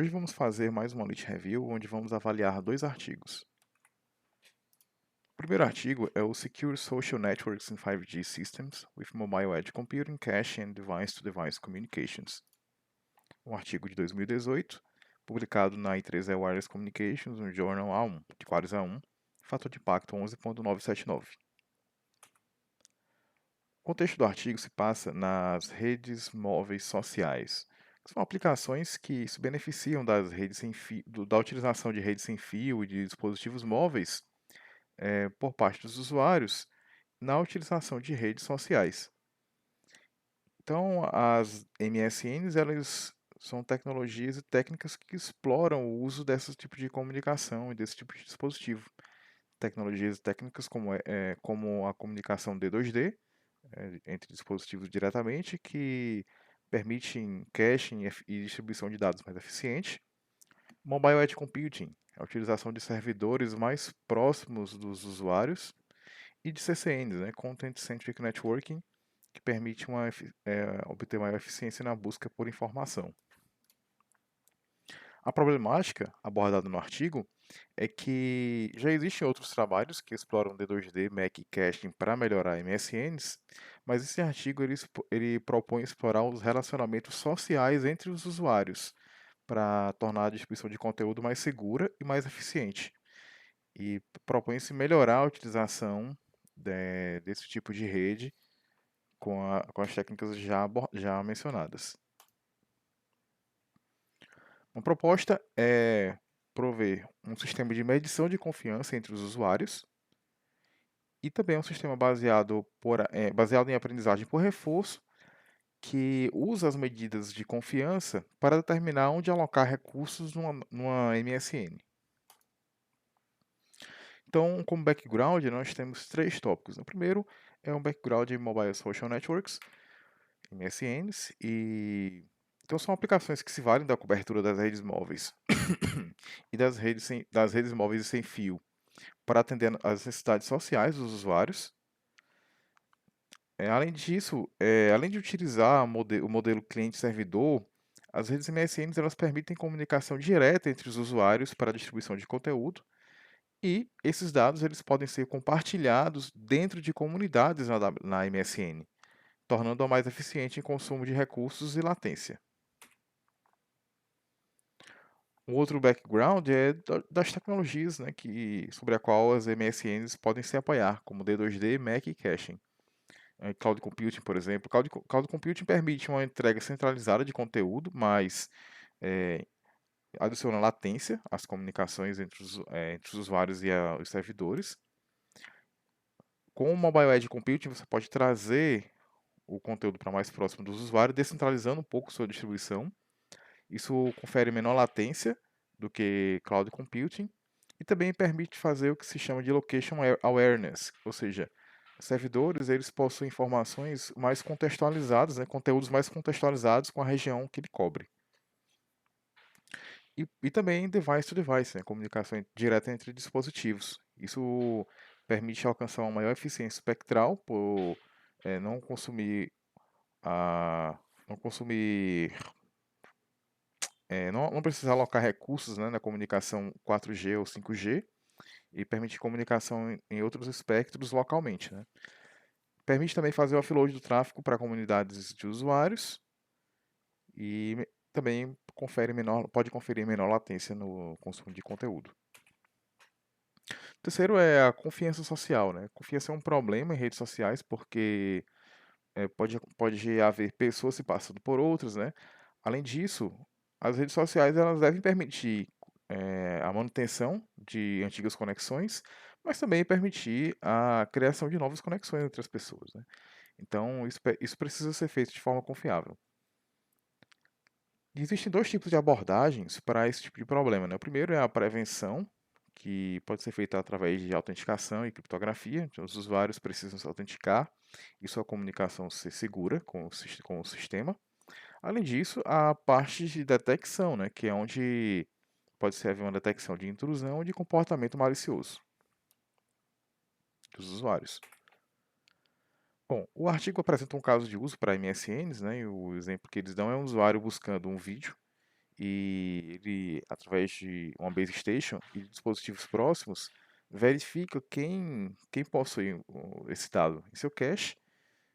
Hoje vamos fazer mais uma Lit Review, onde vamos avaliar dois artigos. O primeiro artigo é o Secure Social Networks in 5G Systems with Mobile Edge Computing, Cache and Device-to-Device Communications. Um artigo de 2018, publicado na I3E Wireless Communications, no Journal A1, de Quares A1, fator de impacto 11.979. O contexto do artigo se passa nas redes móveis sociais, que são aplicações que se beneficiam das redes sem fio, da utilização de redes sem fio e de dispositivos móveis por parte dos usuários na utilização de redes sociais. Então, as MSNs, elas são tecnologias e técnicas que exploram o uso desse tipo de comunicação e desse tipo de dispositivo. Tecnologias e técnicas como a comunicação D2D, entre dispositivos diretamente, que permitem caching e distribuição de dados mais eficiente. Mobile Edge Computing, a utilização de servidores mais próximos dos usuários. E de CCNs, né, Content Centric Networking, que permite obter maior eficiência na busca por informação. A problemática abordada no artigo é que já existem outros trabalhos que exploram D2D, MAC e caching para melhorar MSNs, mas esse artigo ele propõe explorar os relacionamentos sociais entre os usuários para tornar a distribuição de conteúdo mais segura e mais eficiente. E propõe-se melhorar a utilização desse tipo de rede com as técnicas já mencionadas. Uma proposta é prover um sistema de medição de confiança entre os usuários e também um sistema baseado em aprendizagem por reforço que usa as medidas de confiança para determinar onde alocar recursos numa MSN. Então, como background, nós temos três tópicos. O primeiro é um background em Mobile Social Networks, MSNs, e então são aplicações que se valem da cobertura das redes móveis e das redes móveis sem fio para atender às necessidades sociais dos usuários. Além disso, além de utilizar o modelo cliente-servidor, as redes MSNs elas permitem comunicação direta entre os usuários para a distribuição de conteúdo e esses dados eles podem ser compartilhados dentro de comunidades na MSN, tornando-a mais eficiente em consumo de recursos e latência. Um outro background é das tecnologias, né, sobre a qual as MSNs podem se apoiar, como D2D, MAC e caching. Cloud Computing, por exemplo. Cloud Computing permite uma entrega centralizada de conteúdo, mas é, adiciona latência às comunicações entre os usuários e os servidores. Com o Mobile Edge Computing, você pode trazer o conteúdo para mais próximo dos usuários, descentralizando um pouco sua distribuição. Isso confere menor latência do que Cloud Computing e também permite fazer o que se chama de Location Awareness, ou seja, os servidores eles possuem informações mais contextualizadas, né, conteúdos mais contextualizados com a região que ele cobre. E também device to device, né, comunicação direta entre dispositivos. Isso permite alcançar uma maior eficiência espectral por não consumir a não consumir não precisar alocar recursos, né, na comunicação 4G ou 5G e permite comunicação em outros espectros localmente, né. Permite também fazer o offload do tráfego para comunidades de usuários e também pode conferir menor latência no consumo de conteúdo. O terceiro é a confiança social, né. Confiança é um problema em redes sociais porque pode haver pessoas se passando por outras, né. Além disso, as redes sociais elas devem permitir a manutenção de antigas conexões, mas também permitir a criação de novas conexões entre as pessoas, né. Então, isso precisa ser feito de forma confiável. E existem dois tipos de abordagens para esse tipo de problema, né? O primeiro é a prevenção, que pode ser feita através de autenticação e criptografia. Então, os usuários precisam se autenticar e sua comunicação ser segura com o sistema. Além disso, a parte de detecção, né, que é onde pode ser haver uma detecção de intrusão ou de comportamento malicioso dos usuários. Bom, o artigo apresenta um caso de uso para MSNs, né, e o exemplo que eles dão é um usuário buscando um vídeo e ele, através de uma base station e de dispositivos próximos, verifica quem possui esse dado em seu cache,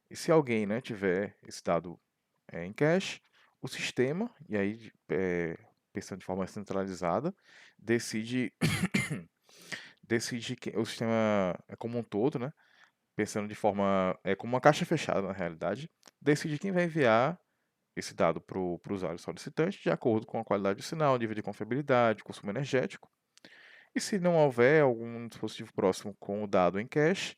e se alguém, né, tiver esse dado em cache, o sistema, e aí pensando de forma centralizada, decide, decide que o sistema é como um todo, né, pensando de forma, é como uma caixa fechada na realidade, decide quem vai enviar esse dado para o usuário solicitante de acordo com a qualidade do sinal, nível de confiabilidade, consumo energético. E se não houver algum dispositivo próximo com o dado em cache,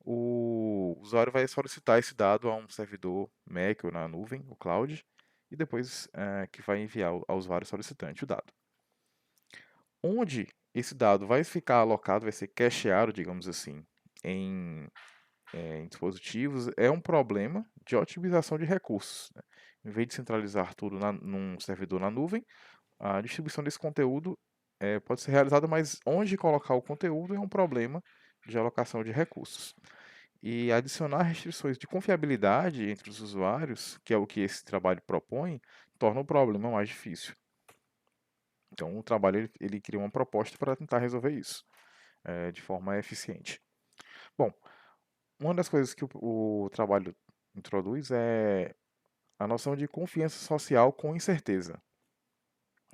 o usuário vai solicitar esse dado a um servidor Mac ou na nuvem, o cloud, e depois que vai enviar ao usuário solicitante o dado. Onde esse dado vai ficar alocado, vai ser cacheado, digamos assim, em, em dispositivos, é um problema de otimização de recursos, né? Em vez de centralizar tudo num servidor na nuvem, a distribuição desse conteúdo pode ser realizada, mas onde colocar o conteúdo é um problema de alocação de recursos. E adicionar restrições de confiabilidade entre os usuários, que é o que esse trabalho propõe, torna o problema mais difícil. Então, o trabalho ele cria uma proposta para tentar resolver isso de forma eficiente. Bom, uma das coisas que o trabalho introduz é a noção de confiança social com incerteza.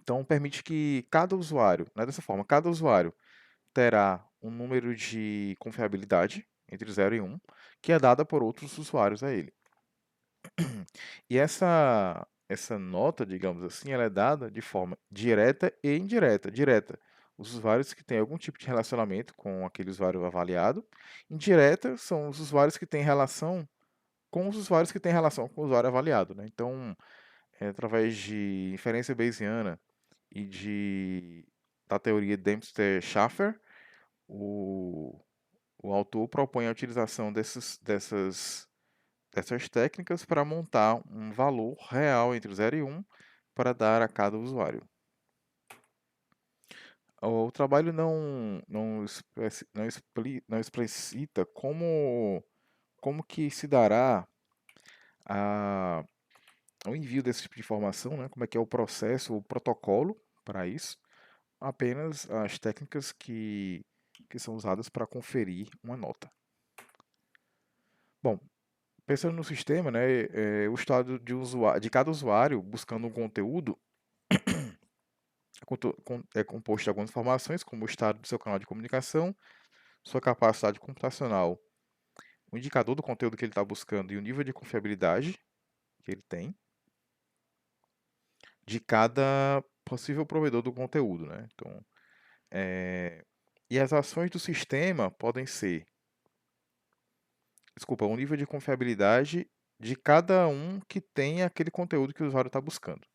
Então, permite que cada usuário, né, dessa forma, cada usuário terá um número de confiabilidade entre 0 e 1, que é dada por outros usuários a ele. E essa nota, digamos assim, ela é dada de forma direta e indireta. Direta, os usuários que têm algum tipo de relacionamento com aquele usuário avaliado. Indireta são os usuários que têm relação com os usuários que têm relação com o usuário avaliado, né? Então, através de inferência bayesiana e da teoria Dempster-Schaffer, o, o autor propõe a utilização dessas técnicas para montar um valor real entre 0 e 1 para dar a cada usuário. O trabalho não explicita como que se dará a, o envio desse tipo de informação, né? Como é que é o processo, o protocolo para isso, apenas as técnicas que são usadas para conferir uma nota. Bom, pensando no sistema, né, o estado de cada usuário buscando um conteúdo é composto de algumas informações, como o estado do seu canal de comunicação, sua capacidade computacional, o indicador do conteúdo que ele está buscando e o nível de confiabilidade que ele tem de cada possível provedor do conteúdo, né? Então, e as ações do sistema podem ser, desculpa, o nível de confiabilidade de cada um que tem aquele conteúdo que o usuário está buscando.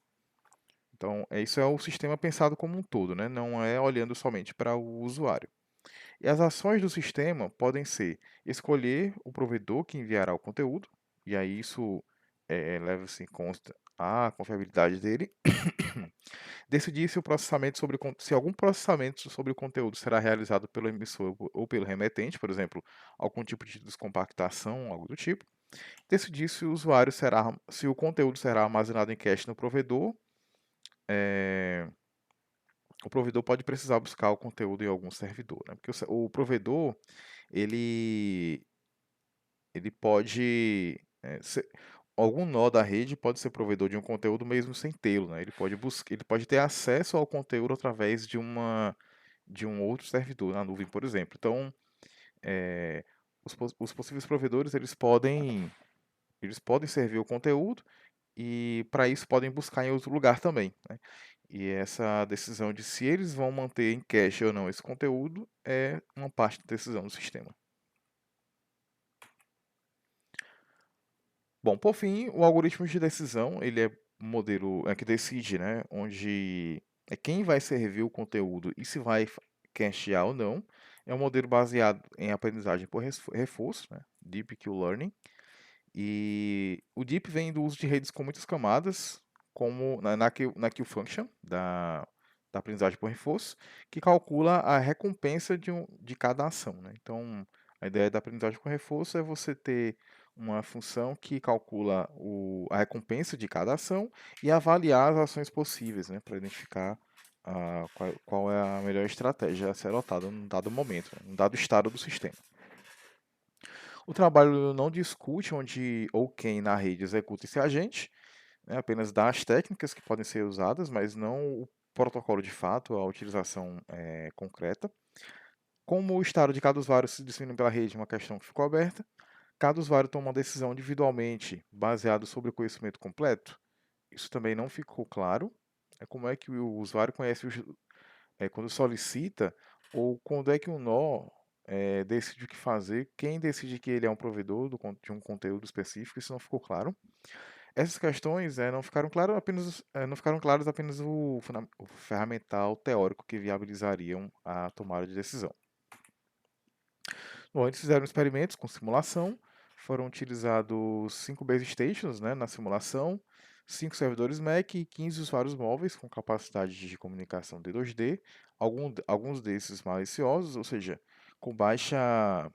Então, isso é o sistema pensado como um todo, né? Não é olhando somente para o usuário. E as ações do sistema podem ser escolher o provedor que enviará o conteúdo, e aí isso leva-se em conta a confiabilidade dele. Decidir se o processamento se algum processamento sobre o conteúdo será realizado pelo emissor ou pelo remetente, por exemplo, algum tipo de descompactação, algo do tipo. Decidir se o conteúdo será armazenado em cache no provedor. O provedor pode precisar buscar o conteúdo em algum servidor, né? Porque o provedor ele ele pode algum nó da rede pode ser provedor de um conteúdo mesmo sem tê-lo, né? Ele pode ter acesso ao conteúdo através de um outro servidor na nuvem, por exemplo. Então, os possíveis provedores eles podem servir o conteúdo e para isso podem buscar em outro lugar também, né? E essa decisão de se eles vão manter em cache ou não esse conteúdo é uma parte da decisão do sistema. Bom, por fim, o algoritmo de decisão, ele é um modelo que decide, né, onde é quem vai servir o conteúdo e se vai cachear ou não. É um modelo baseado em aprendizagem por reforço, né, Deep Q-Learning. E o Deep vem do uso de redes com muitas camadas, como na Q-Function, da aprendizagem por reforço, que calcula a recompensa de cada ação, né? Então, a ideia da aprendizagem por reforço é você ter uma função que calcula a recompensa de cada ação e avaliar as ações possíveis, né, para identificar qual é a melhor estratégia a ser adotada num dado momento, né, num dado estado do sistema. O trabalho não discute onde ou quem na rede executa esse agente, né, apenas dá as técnicas que podem ser usadas, mas não o protocolo de fato, a utilização concreta. Como o estado de cada usuário se dissemina pela rede é uma questão que ficou aberta, cada usuário toma uma decisão individualmente, baseado sobre o conhecimento completo. Isso também não ficou claro. É como é que o usuário conhece quando solicita, ou quando é que o nó decide o que fazer, quem decide que ele é um provedor de um conteúdo específico, isso não ficou claro. Essas questões não ficaram claras apenas o ferramental teórico que viabilizariam a tomada de decisão. Bom, eles fizeram experimentos com simulação, foram utilizados 5 base stations, né, na simulação, 5 servidores Mac e 15 usuários móveis com capacidade de comunicação D2D, alguns desses maliciosos, ou seja, com baixa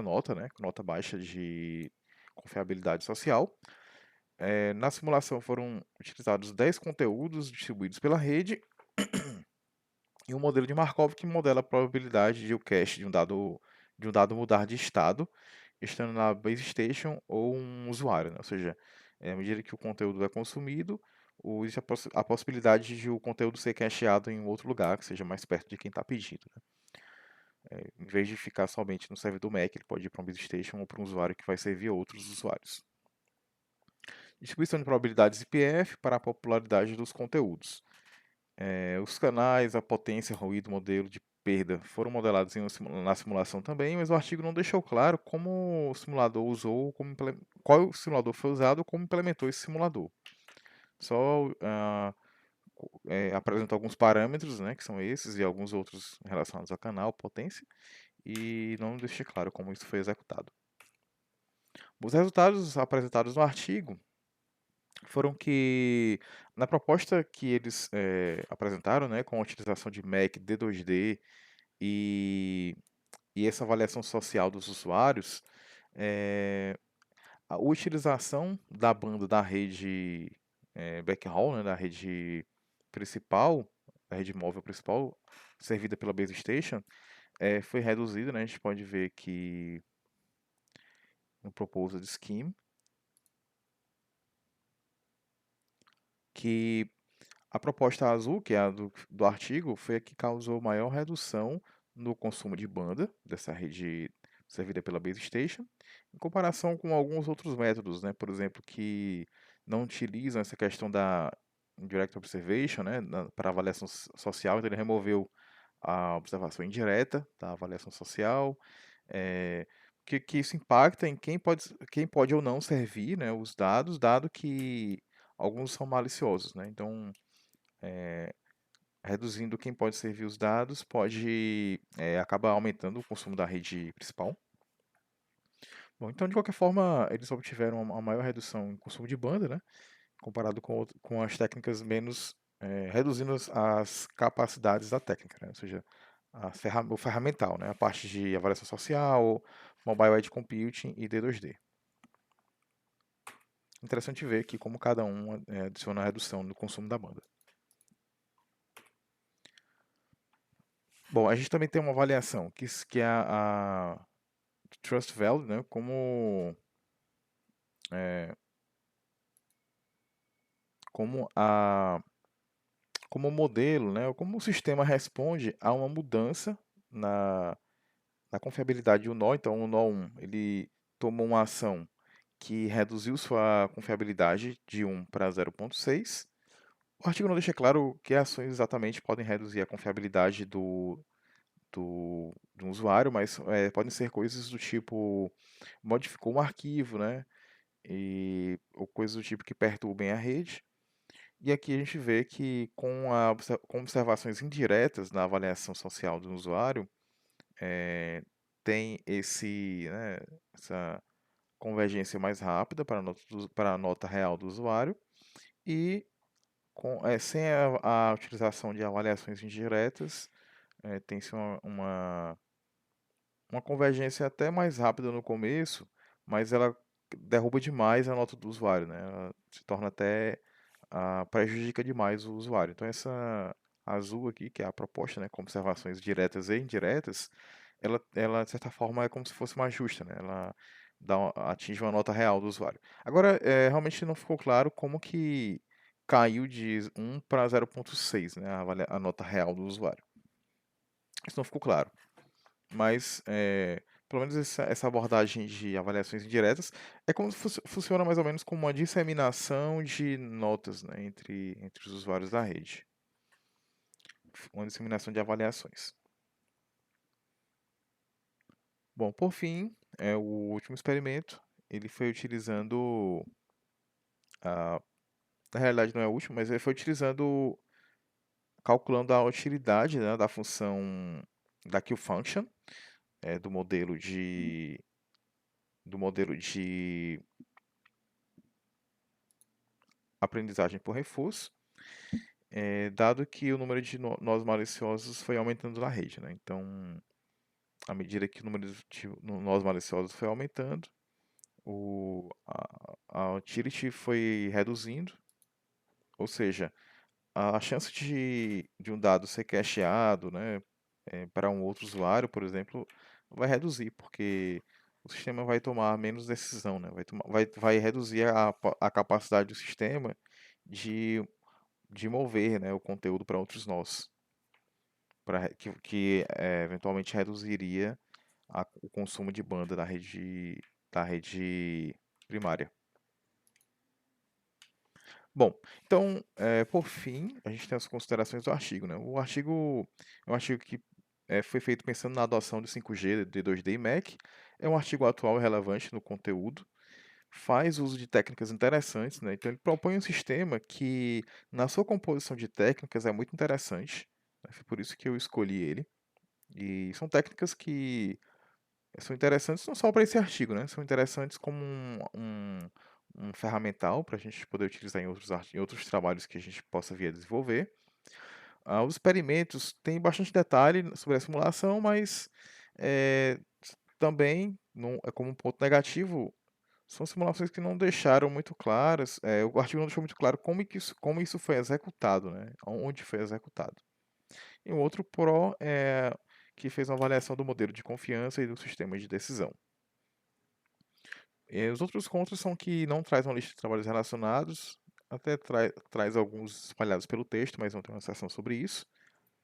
nota, né, com nota baixa de confiabilidade social. Na simulação foram utilizados 10 conteúdos distribuídos pela rede e um modelo de Markov que modela a probabilidade de o cache de um dado mudar de estado, estando na base station ou um usuário, né? Ou seja, à medida que o conteúdo é consumido, existe a possibilidade de o conteúdo ser cacheado em outro lugar, que seja mais perto de quem está pedindo, né? Em vez de ficar somente no servidor Mac, ele pode ir para uma base station ou para um usuário que vai servir outros usuários. Distribuição de probabilidades IPF para a popularidade dos conteúdos. Os canais, a potência, ruído, modelo de perda foram modelados na simulação também, mas o artigo não deixou claro como o simulador usou, qual simulador foi usado ou como implementou esse simulador. Só apresentou alguns parâmetros, né, que são esses, e alguns outros relacionados ao canal, potência, e não deixa claro como isso foi executado. Os resultados apresentados no artigo foram que, na proposta que eles apresentaram, né, com a utilização de Mac, D2D e essa avaliação social dos usuários, a utilização da banda da rede backhaul, né, da rede principal, da rede móvel principal, servida pela base station, foi reduzida, né, a gente pode ver que no proposed scheme, que a proposta azul, que é a do artigo, foi a que causou maior redução no consumo de banda dessa rede servida pela base station, em comparação com alguns outros métodos, né? Por exemplo, que não utilizam essa questão da indirect observation, né? Para avaliação social, então ele removeu a observação indireta da avaliação social, eh, que isso impacta em quem pode ou não servir, né, os dados, dado que alguns são maliciosos, né? Então, reduzindo quem pode servir os dados, pode acabar aumentando o consumo da rede principal. Bom, então, de qualquer forma, eles obtiveram uma maior redução em consumo de banda, né? Comparado com as técnicas menos, reduzindo as capacidades da técnica, né? Ou seja, o ferramental, né? A parte de avaliação social, Mobile Edge Computing e D2D. Interessante ver aqui como cada um adiciona a redução no consumo da banda. Bom, a gente também tem uma avaliação que é a Trust Value, né? É, como a como o modelo, né? Ou como o sistema responde a uma mudança na, na confiabilidade do nó. Então, o nó 1, ele tomou uma ação que reduziu sua confiabilidade de 1 para 0,6. O artigo não deixa claro que ações exatamente podem reduzir a confiabilidade do usuário, mas podem ser coisas do tipo modificou um arquivo, né? Ou coisas do tipo que perturbem a rede. E aqui a gente vê que com observações indiretas na avaliação social do usuário, tem né, essa convergência mais rápida para a nota real do usuário e sem a utilização de avaliações indiretas, tem-se uma convergência até mais rápida no começo, mas ela derruba demais a nota do usuário, né? Ela se torna até prejudica demais o usuário. Então essa azul aqui, que é a proposta, né, com observações diretas e indiretas, ela de certa forma é como se fosse uma justa, né? Ela atinge uma nota real do usuário. Agora, realmente não ficou claro como que caiu de 1 para 0,6, né, a nota real do usuário. Isso não ficou claro. Mas, pelo menos essa abordagem de avaliações indiretas é como se funciona mais ou menos como uma disseminação de notas, né, entre os usuários da rede. Uma disseminação de avaliações. Bom, por fim, o último experimento, ele foi utilizando, na realidade não é o último, mas ele foi utilizando, calculando a utilidade, né, da função da Q-function, do modelo de aprendizagem por reforço, dado que o número de nós maliciosos foi aumentando na rede, né? Então, à medida que o número de nós maliciosos foi aumentando, a utility foi reduzindo, ou seja, a chance de um dado ser cacheado, né, para um outro usuário, por exemplo, vai reduzir, porque o sistema vai tomar menos decisão, né? Vai reduzir a capacidade do sistema de, de mover, né, o conteúdo para outros nós, que eventualmente reduziria o consumo de banda da rede primária. Bom, então, por fim, a gente tem as considerações do artigo, né? O artigo é um artigo que foi feito pensando na adoção de 5G, D2D e MEC. É um artigo atual e relevante no conteúdo. Faz uso de técnicas interessantes, né? Então, ele propõe um sistema que, na sua composição de técnicas, é muito interessante, né? Foi por isso que eu escolhi ele. E são técnicas que são interessantes não só para esse artigo, né? São interessantes como um ferramental para a gente poder utilizar em outros trabalhos que a gente possa vir a desenvolver. Os experimentos têm bastante detalhe sobre a simulação, mas eh, também, como um ponto negativo, são simulações que não deixaram muito claras, o artigo não deixou muito claro como isso foi executado, né? Onde foi executado. E um outro pró é que fez uma avaliação do modelo de confiança e do sistema de decisão. Os outros contras são que não traz uma lista de trabalhos relacionados, até traz alguns espalhados pelo texto, mas não tem uma seção sobre isso,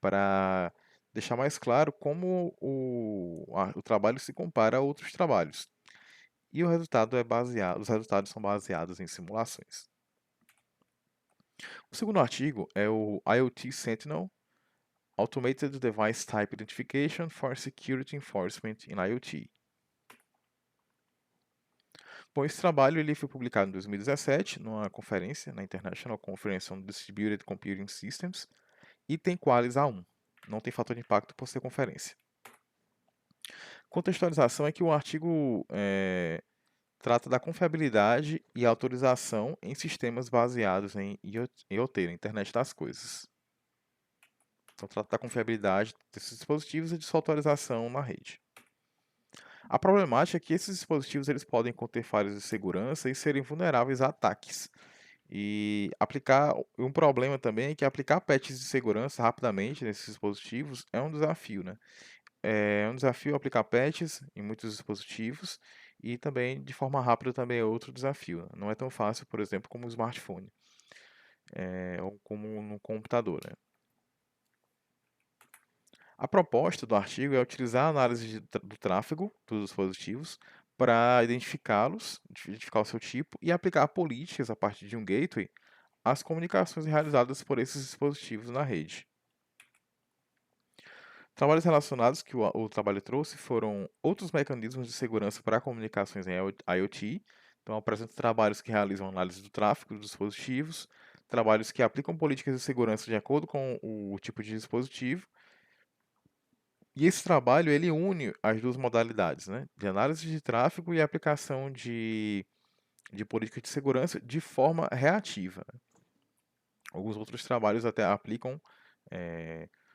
para deixar mais claro como o trabalho se compara a outros trabalhos. E os resultados são baseados em simulações. O segundo artigo é o IoT Sentinel, Automated Device Type Identification for Security Enforcement in IoT. Bom, esse trabalho ele foi publicado em 2017 numa conferência, na International Conference on Distributed Computing Systems, e tem Qualis A1. Não tem fator de impacto por ser conferência. Contextualização é que o artigo trata da confiabilidade e autorização em sistemas baseados em IoT, na Internet das Coisas. Então, trata da confiabilidade desses dispositivos e de sua autorização na rede. A problemática é que esses dispositivos eles podem conter falhas de segurança e serem vulneráveis a ataques. E um problema também é que aplicar patches de segurança rapidamente nesses dispositivos é um desafio, né? É um desafio aplicar patches em muitos dispositivos e também de forma rápida também é outro desafio, né? Não é tão fácil, por exemplo, como o smartphone, ou como no computador, né? A proposta do artigo é utilizar a análise do tráfego dos dispositivos para identificá-los, identificar o seu tipo e aplicar políticas a partir de um gateway às comunicações realizadas por esses dispositivos na rede. Trabalhos relacionados que o trabalho trouxe foram outros mecanismos de segurança para comunicações em IoT. Então, apresenta trabalhos que realizam análise do tráfego dos dispositivos, trabalhos que aplicam políticas de segurança de acordo com o tipo de dispositivo. E esse trabalho ele une as duas modalidades, né, de análise de tráfego e aplicação de política de segurança de forma reativa. Alguns outros trabalhos até aplicam,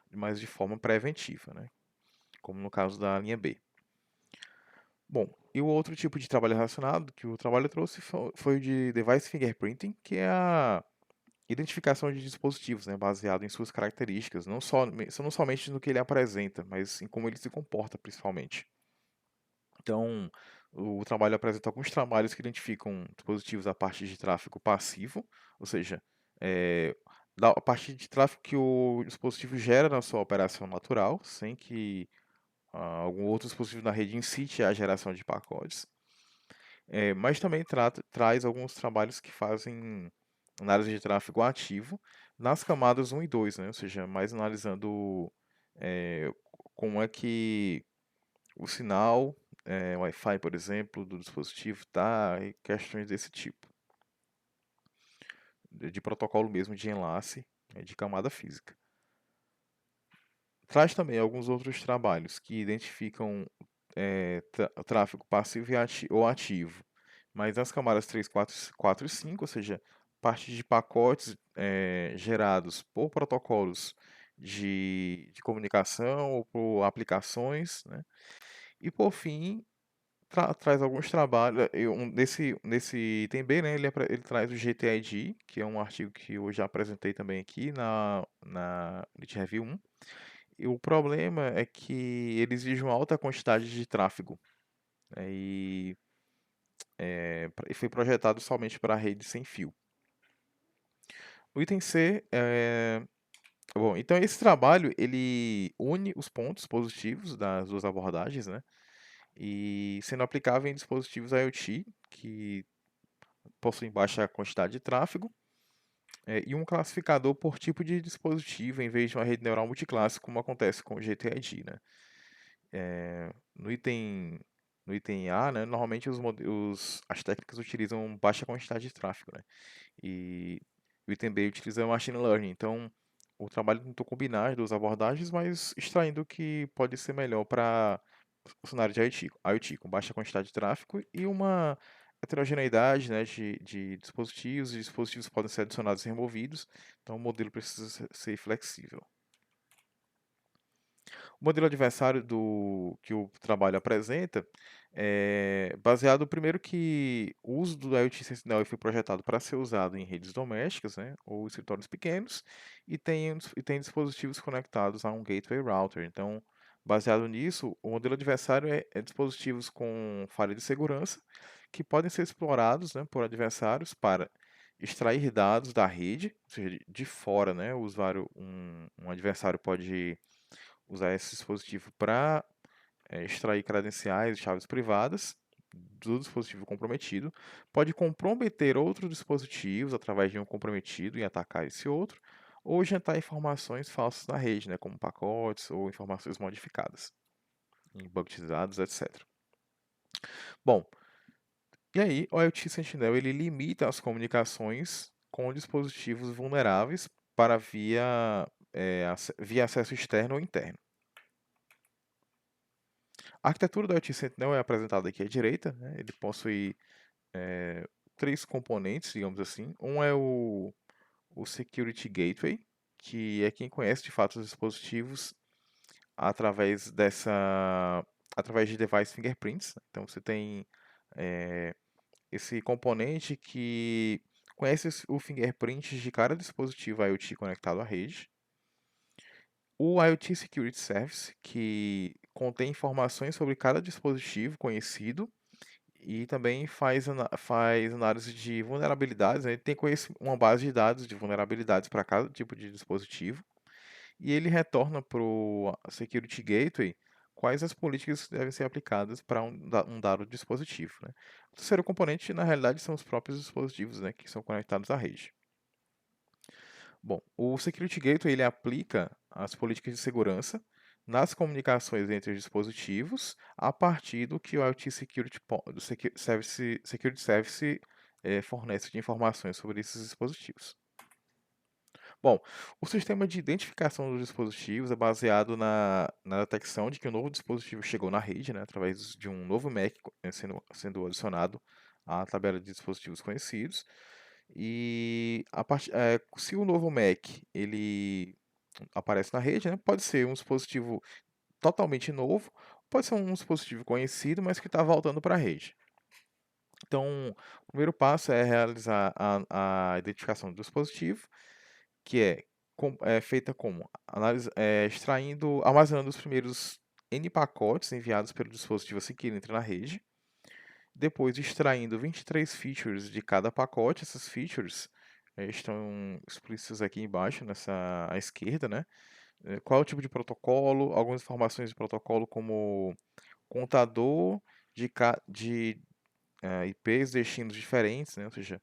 mas de forma preventiva, né, como no caso da linha B. Bom, e o outro tipo de trabalho relacionado que o trabalho trouxe foi o de Device Fingerprinting, que é a identificação de dispositivos, né, baseado em suas características, não somente no que ele apresenta, mas em como ele se comporta, principalmente. Então, o trabalho apresenta alguns trabalhos que identificam dispositivos a partir de tráfego passivo, ou seja, eh, a partir de tráfego que o dispositivo gera na sua operação natural, sem que algum outro dispositivo na rede incite a geração de pacotes. Mas também traz alguns trabalhos que fazem análise de tráfego ativo nas camadas um e 2, né? Ou seja, mais analisando eh, como é que o sinal, Wi-Fi, por exemplo, do dispositivo está, e questões desse tipo, de protocolo mesmo de enlace, de camada física. Traz também alguns outros trabalhos que identificam tráfego passivo ou ativo, mas nas camadas 3, 4 e 5, ou seja, parte de pacotes gerados por protocolos de comunicação ou por aplicações, né? E por fim, traz alguns trabalhos, nesse item B, né, ele traz o GTID, que é um artigo que eu já apresentei também aqui na Lit Review 1, e o problema é que ele exige uma alta quantidade de tráfego, né, e foi projetado somente para rede sem fio. O item C bom, então esse trabalho ele une os pontos positivos das duas abordagens, né, e sendo aplicável em dispositivos IoT que possuem baixa quantidade de tráfego, e um classificador por tipo de dispositivo em vez de uma rede neural multiclasse, como acontece com o GTID, né. Eh, no item no item A, né, normalmente as técnicas utilizam baixa quantidade de tráfego, né, e o item B utiliza machine learning. Então, o trabalho tentou combinar as duas abordagens, mas extraindo o que pode ser melhor para o cenário de IoT, com baixa quantidade de tráfego e uma heterogeneidade, né, de dispositivos, e dispositivos podem ser adicionados e removidos, então o modelo precisa ser flexível. O modelo adversário que o trabalho apresenta é baseado, primeiro, que o uso do IoT Sentinel foi projetado para ser usado em redes domésticas, né, ou escritórios pequenos, e tem dispositivos conectados a um gateway router. Então, baseado nisso, o modelo adversário é dispositivos com falha de segurança que podem ser explorados, né, por adversários para extrair dados da rede, ou seja, de fora, né, um adversário pode usar esse dispositivo para extrair credenciais e chaves privadas do dispositivo comprometido, pode comprometer outros dispositivos através de um comprometido e atacar esse outro, ou injetar informações falsas na rede, né, como pacotes ou informações modificadas, embugtizados, etc. Bom, e aí o IoT Sentinel ele limita as comunicações com dispositivos vulneráveis para via acesso externo ou interno. A arquitetura do IoT Sentinel é apresentada aqui à direita, né? Ele possui três componentes, digamos assim. Um é o Security Gateway, que é quem conhece de fato os dispositivos através através de device fingerprints. Então você tem eh, esse componente que conhece o fingerprint de cada dispositivo IoT conectado à rede. O IoT Security Service, que contém informações sobre cada dispositivo conhecido e também faz análise de vulnerabilidades, né. Ele tem uma base de dados de vulnerabilidades para cada tipo de dispositivo, e ele retorna para o Security Gateway quais as políticas que devem ser aplicadas para um dado dispositivo, né. O terceiro componente, na realidade, são os próprios dispositivos, né, que são conectados à rede. Bom, o Security Gateway ele aplica as políticas de segurança nas comunicações entre os dispositivos a partir do que o IoT Security Service fornece de informações sobre esses dispositivos. Bom, o sistema de identificação dos dispositivos é baseado na detecção de que um novo dispositivo chegou na rede, né, através de um novo MAC sendo adicionado à tabela de dispositivos conhecidos. E se o novo Mac ele aparece na rede, né, pode ser um dispositivo totalmente novo, pode ser um dispositivo conhecido, mas que está voltando para a rede. Então, o primeiro passo é realizar a identificação do dispositivo, que é feita como extraindo, armazenando os primeiros N pacotes enviados pelo dispositivo assim que ele entra na rede. Depois, extraindo 23 features de cada pacote. Essas features estão explícitas aqui embaixo, nessa à esquerda, né? Qual é o tipo de protocolo, algumas informações de protocolo, como contador de IPs, destinos diferentes, né? Ou seja,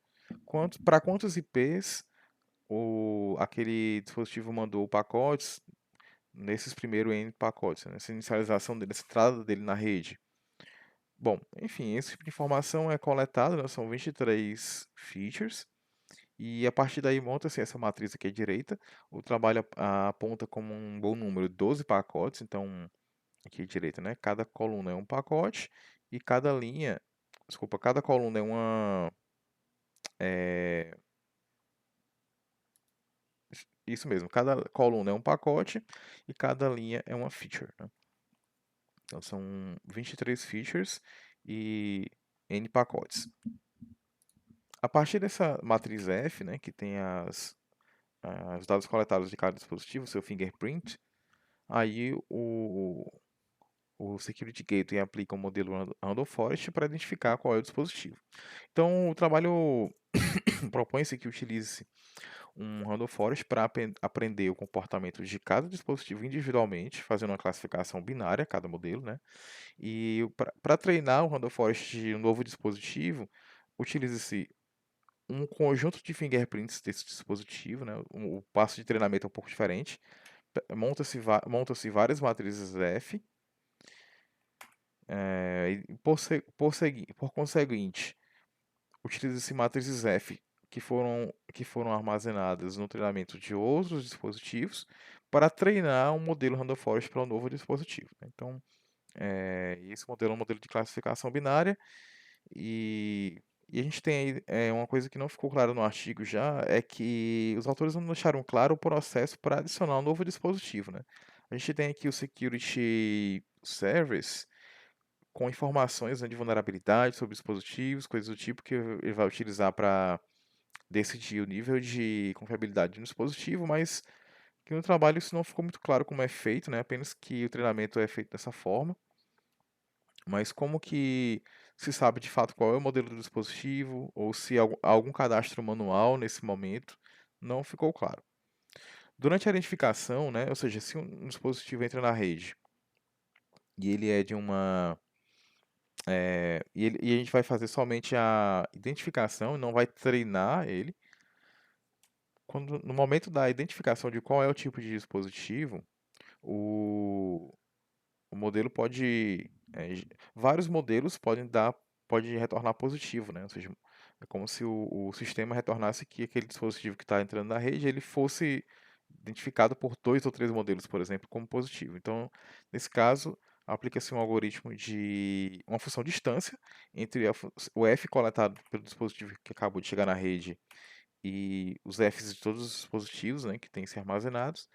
para quantos IPs aquele dispositivo mandou pacotes nesses primeiros N pacotes, né? Essa inicialização dele, essa entrada dele na rede. Bom, enfim, esse tipo de informação é coletada, né? São 23 features, e a partir daí monta-se essa matriz aqui à direita. O trabalho aponta como um bom número 12 pacotes, então aqui à direita, né? Cada coluna é um pacote e cada linha, desculpa, cada coluna é é, isso mesmo, cada coluna é um pacote e cada linha é uma feature, né? Então são 23 features e N pacotes. A partir dessa matriz F, né, que tem os dados coletados de cada dispositivo, seu fingerprint, aí o Security Gateway aplica o modelo Random Forest para identificar qual é o dispositivo. Então, o trabalho propõe-se que utilize um Random Forest para aprender o comportamento de cada dispositivo individualmente, fazendo uma classificação binária, cada modelo, né? E para treinar o Random Forest de um novo dispositivo, utiliza-se um conjunto de fingerprints desse dispositivo, né? O passo de treinamento é um pouco diferente. Monta-se várias matrizes F, por conseguinte, utiliza-se matrizes F que foram armazenadas no treinamento de outros dispositivos para treinar um modelo Random Forest para um novo dispositivo, né? Então, esse modelo é um modelo de classificação binária. E a gente tem aí uma coisa que não ficou clara no artigo já, é que os autores não deixaram claro o processo para adicionar um novo dispositivo, né? A gente tem aqui o Security Service com informações, né, de vulnerabilidade sobre dispositivos, coisas do tipo que ele vai utilizar para decidir o nível de confiabilidade de um dispositivo, mas que no trabalho isso não ficou muito claro como é feito, né? Apenas que o treinamento é feito dessa forma. Mas como que se sabe de fato qual é o modelo do dispositivo, ou se há algum cadastro manual nesse momento, não ficou claro. Durante a identificação, né, ou seja, se um dispositivo entra na rede e ele é de uma. E a gente vai fazer somente a identificação e não vai treinar ele. No momento da identificação de qual é o tipo de dispositivo, o, o modelo pode. Vários modelos pode retornar positivo, né? Ou seja, é como se o sistema retornasse que aquele dispositivo que está entrando na rede, ele fosse identificado por 2 ou 3 modelos, por exemplo, como positivo. Então, nesse caso, aplica-se um algoritmo de uma função distância entre o F coletado pelo dispositivo que acabou de chegar na rede e os Fs de todos os dispositivos, né, que têm se armazenados,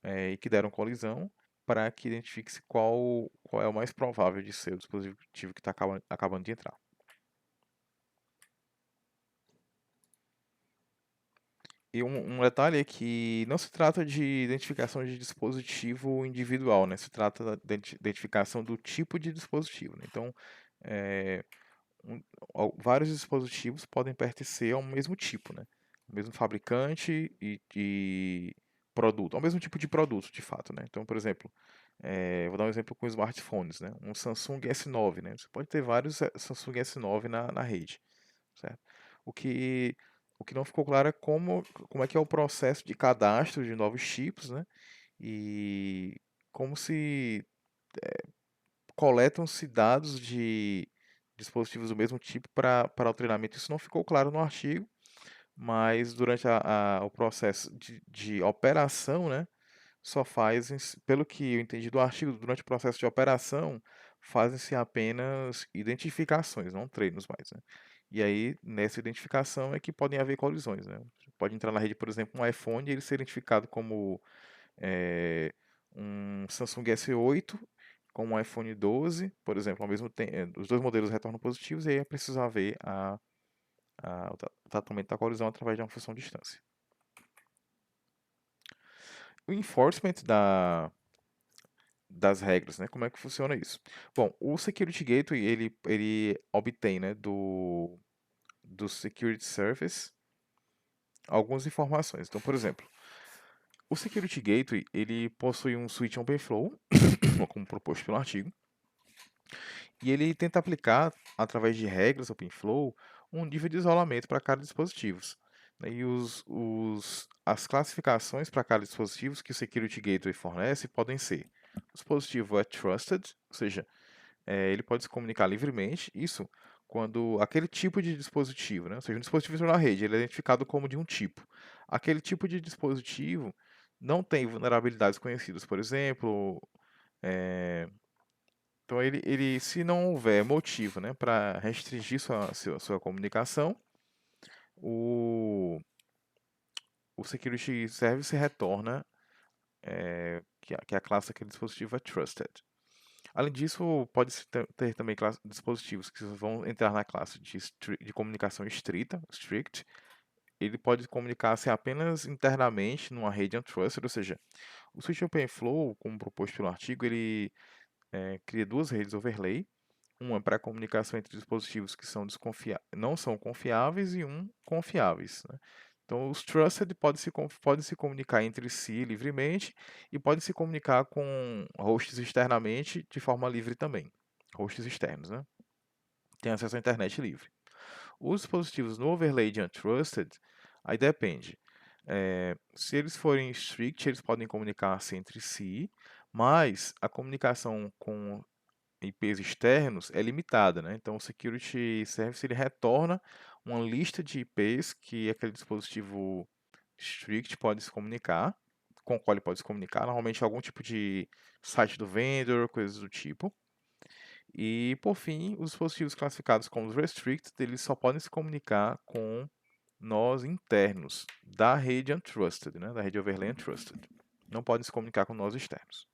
e que deram colisão, para que identifique-se qual é o mais provável de ser o dispositivo que está acabando de entrar. E um detalhe é que não se trata de identificação de dispositivo individual, né? Se trata da identificação do tipo de dispositivo, né? Então, é, vários dispositivos podem pertencer ao mesmo tipo, né? O mesmo fabricante e produto, ao mesmo tipo de produto, de fato, né? Então, por exemplo, vou dar um exemplo com smartphones, né? Um Samsung S9, né? Você pode ter vários Samsung S9 na rede, certo? O que, o que não ficou claro é como é que é o processo de cadastro de novos chips, né? E como se coletam-se dados de dispositivos do mesmo tipo para o treinamento. Isso não ficou claro no artigo, mas durante o processo de operação, né, pelo que eu entendi do artigo, durante o processo de operação, fazem-se apenas identificações, não treinos mais, né? E aí, nessa identificação é que podem haver colisões, né? Pode entrar na rede, por exemplo, um iPhone e ele ser identificado como um Samsung S8, com o iPhone 12, por exemplo, ao mesmo tempo, os dois modelos retornam positivos e aí é preciso haver o tratamento da colisão através de uma função de distância. O enforcement das regras, né? Como é que funciona isso? Bom, o Security Gateway, ele obtém, né, do Security Service algumas informações. Então, por exemplo, o Security Gateway, ele possui um switch OpenFlow, como proposto pelo artigo, e ele tenta aplicar, através de regras OpenFlow, um nível de isolamento para cada dispositivo, né? E as classificações para cada dispositivo que o Security Gateway fornece podem ser: o dispositivo é trusted, ou seja, ele pode se comunicar livremente, isso quando aquele tipo de dispositivo, né? Ou seja, um dispositivo entrou na rede, ele é identificado como de um tipo. Aquele tipo de dispositivo não tem vulnerabilidades conhecidas, por exemplo, eh, então se não houver motivo, né, para restringir sua comunicação, o, o Security Service retorna que a classe daquele dispositivo é trusted. Além disso, pode-se ter também dispositivos que vão entrar na classe de comunicação estrita, strict. Ele pode comunicar-se apenas internamente numa rede untrusted, ou seja, o Switch OpenFlow, como proposto pelo artigo, ele cria duas redes overlay, uma para comunicação entre dispositivos que não são confiáveis e confiáveis, né? Então, os trusted podem se comunicar entre si livremente e podem se comunicar com hosts externamente de forma livre também. Hosts externos, né? Tem acesso à internet livre. Os dispositivos no overlay de untrusted, aí depende. Se eles forem strict, eles podem comunicar-se entre si, mas a comunicação com IPs externos é limitada, né? Então, o Security Service ele retorna uma lista de IPs que aquele dispositivo strict pode se comunicar, com o qual ele pode se comunicar, normalmente algum tipo de site do vendor, coisas do tipo. E, por fim, os dispositivos classificados como restricted, eles só podem se comunicar com nós internos da rede untrusted, né? Da rede overlay untrusted. Não podem se comunicar com nós externos.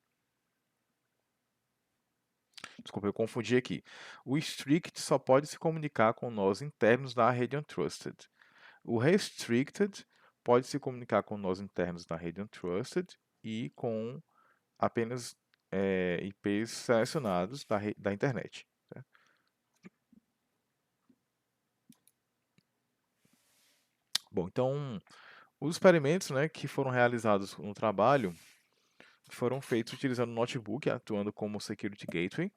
Desculpa, eu confundi aqui. O strict só pode se comunicar com nós internos da rede untrusted. O restricted pode se comunicar com nós internos da rede untrusted e com apenas IPs selecionados da internet. Certo? Bom, então, os experimentos, né, que foram realizados no trabalho foram feitos utilizando um notebook, atuando como Security Gateway.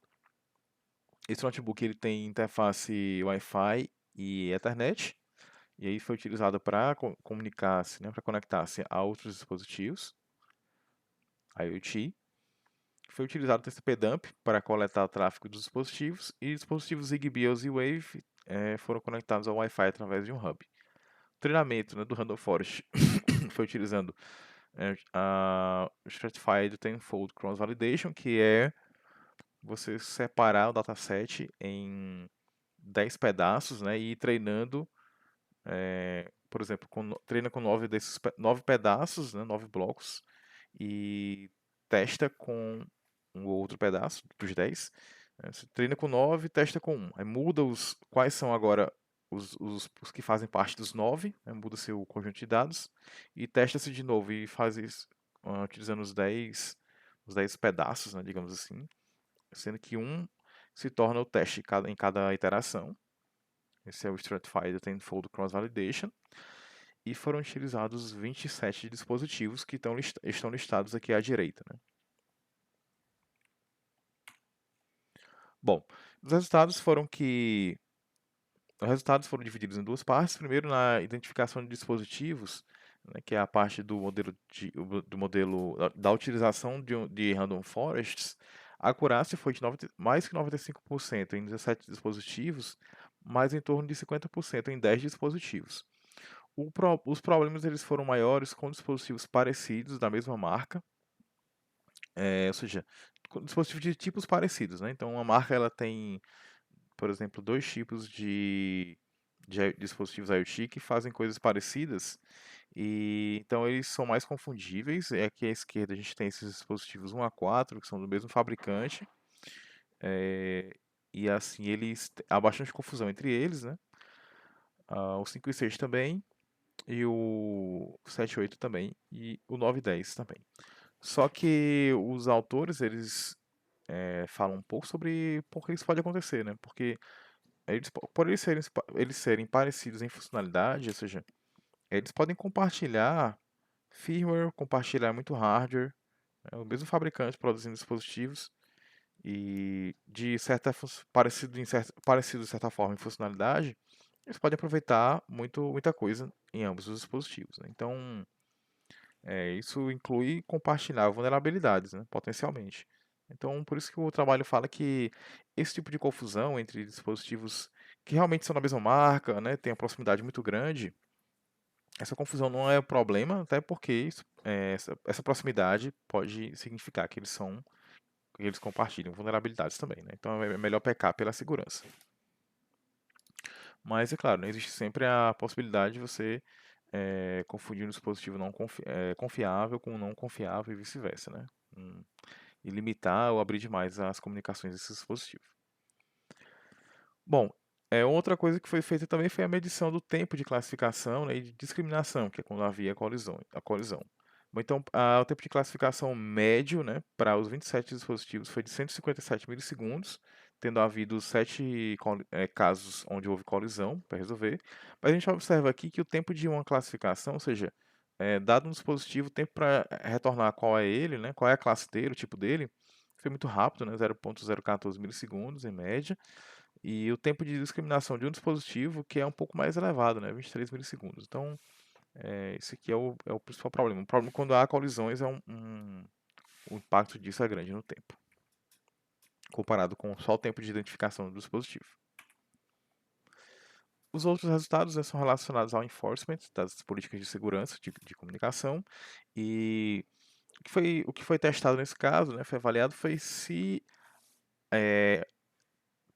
Esse notebook ele tem interface Wi-Fi e Ethernet. E aí foi utilizado para comunicar-se, né, para conectar-se a outros dispositivos IoT. Foi utilizado o TCP/dump para coletar o tráfego dos dispositivos e dispositivos Zigbee ou Z-Wave foram conectados ao Wi-Fi através de um hub. O treinamento, né, do Randall Forest foi utilizando a Stratified Tenfold Cross Validation, que é você separar o dataset em 10 pedaços, né, e ir treinando por exemplo, treina com 9 pedaços, né, 9 blocos, e testa com um outro pedaço dos 10. Né? Você treina com 9, testa com um. Aí muda quais são agora os que fazem parte dos 9, né? Muda-se o conjunto de dados, e testa-se de novo, e faz isso utilizando os 10 pedaços, né, digamos assim, sendo que um se torna o teste em cada iteração. Esse é o Stratified Tenfold Cross Validation. E foram utilizados 27 dispositivos que estão listados aqui à direita. Né? Bom, os resultados foram divididos em duas partes. Primeiro, na identificação de dispositivos, né, que é a parte do modelo da utilização de random forests. A acurácia foi de mais que 95% em 17 dispositivos, mas em torno de 50% em 10 dispositivos. Os problemas eles foram maiores com dispositivos parecidos da mesma marca, ou seja, com dispositivos de tipos parecidos, né? Então, uma marca ela tem, por exemplo, dois tipos de dispositivos IoT que fazem coisas parecidas e então eles são mais confundíveis. Aqui à esquerda a gente tem esses dispositivos 1 a 4 que são do mesmo fabricante eh, e assim há bastante confusão entre eles, né? O 5 e 6 também, e o 7 e 8 também, e o 9 e 10 também. Só que os autores, eles falam um pouco sobre por que isso pode acontecer, né? Porque por eles serem parecidos em funcionalidade, ou seja, eles podem compartilhar firmware, compartilhar muito hardware, né? O mesmo fabricante produzindo dispositivos e parecido de certa forma em funcionalidade, eles podem aproveitar muita coisa em ambos os dispositivos, né? Então, isso inclui compartilhar vulnerabilidades, né, potencialmente. Então, por isso que o trabalho fala que esse tipo de confusão entre dispositivos que realmente são da mesma marca, né, tem uma proximidade muito grande, essa confusão não é o problema, até porque essa proximidade pode significar que eles compartilham vulnerabilidades também, né? Então é melhor pecar pela segurança. Mas é claro, né, existe sempre a possibilidade de você confundir um dispositivo confiável com um não confiável e vice-versa, né? Hum, E limitar ou abrir demais as comunicações desse dispositivo. Bom, outra coisa que foi feita também foi a medição do tempo de classificação, né, e de discriminação, que é quando havia a colisão. Bom, então, o tempo de classificação médio, né, para os 27 dispositivos foi de 157 milissegundos, tendo havido 7 casos onde houve colisão para resolver. Mas a gente observa aqui que o tempo de uma classificação, ou seja, dado um dispositivo, o tempo para retornar qual é ele, né, qual é a classe dele, o tipo dele, foi muito rápido, né, 0,014 milissegundos em média. E o tempo de discriminação de um dispositivo que é um pouco mais elevado, né, 23 milissegundos. Então, esse aqui é o principal problema. O problema quando há colisões o impacto disso é grande no tempo, comparado com só o tempo de identificação do dispositivo. Os outros resultados, né, são relacionados ao enforcement das políticas de segurança de comunicação e o que foi testado nesse caso, né, foi avaliado foi se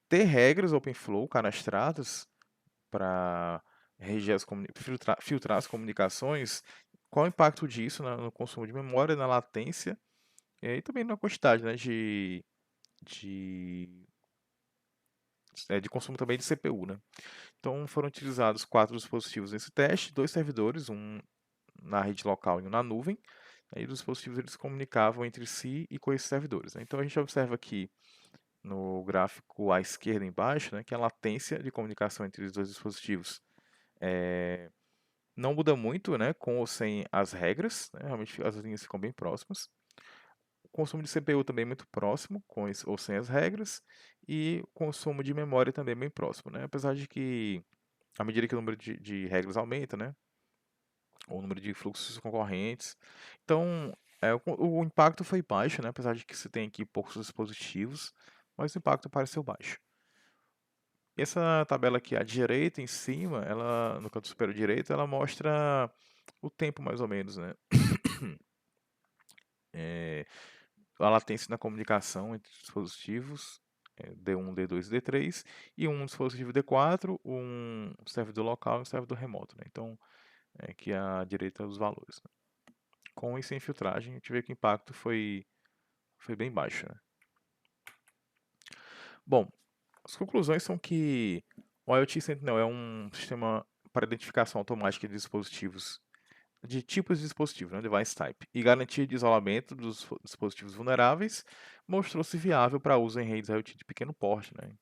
ter regras OpenFlow cadastradas para filtrar as comunicações, qual o impacto disso no consumo de memória, na latência e também na quantidade, né, de, de consumo também de CPU, né? Então foram utilizados 4 dispositivos nesse teste, 2 servidores, um na rede local e um na nuvem. Aí os dispositivos eles se comunicavam entre si e com esses servidores, né? Então a gente observa aqui no gráfico à esquerda embaixo, né, que a latência de comunicação entre os dois dispositivos não muda muito, né, com ou sem as regras, né, realmente as linhas ficam bem próximas. O consumo de CPU também é muito próximo, com ou sem as regras, e o consumo de memória também é bem próximo, né, apesar de que, à medida que o número de regras aumenta, né, o número de fluxos concorrentes, então o impacto foi baixo, né, apesar de que se tem aqui poucos dispositivos, mas o impacto pareceu baixo. Essa tabela aqui à direita, em cima, ela, no canto superior direito, ela mostra o tempo mais ou menos, né? É, a latência na comunicação entre dispositivos, D1, D2 e D3, e um dispositivo D4, um servidor local e um servidor remoto, né? Então, aqui à direita os valores, né? Com e sem filtragem, a gente vê que o impacto foi bem baixo, né? Bom, as conclusões são que o IoT Sentinel é um sistema para identificação automática de dispositivos de tipos de dispositivo, né, device type, e garantia de isolamento dos dispositivos vulneráveis, mostrou-se viável para uso em redes IoT de pequeno porte, né,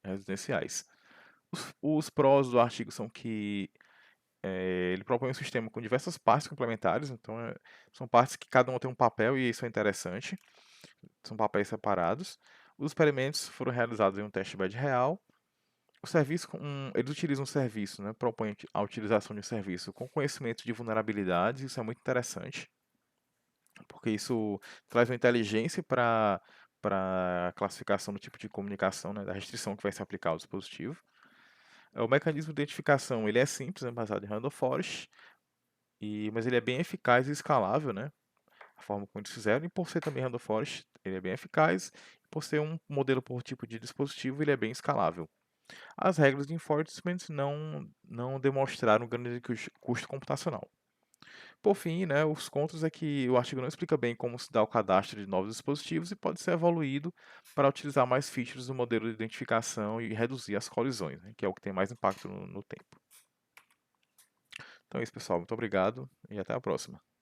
residenciais. Os prós do artigo são que ele propõe um sistema com diversas partes complementares, então são partes que cada uma tem um papel e isso é interessante, são papéis separados. Os experimentos foram realizados em um testbed real. Eles utilizam um serviço, né, propõem a utilização de um serviço com conhecimento de vulnerabilidades, isso é muito interessante, porque isso traz uma inteligência para a classificação do tipo de comunicação, né, da restrição que vai se aplicar ao dispositivo. O mecanismo de identificação ele é simples, né, baseado em Random Forest, mas ele é bem eficaz e escalável, né, a forma como eles fizeram, e por ser também Random Forest, ele é bem eficaz, e por ser um modelo por tipo de dispositivo, ele é bem escalável. As regras de enforcement não demonstraram grande custo computacional. Por fim, né, os contras é que o artigo não explica bem como se dá o cadastro de novos dispositivos e pode ser evoluído para utilizar mais features do modelo de identificação e reduzir as colisões, né, que é o que tem mais impacto no tempo. Então é isso, pessoal. Muito obrigado e até a próxima.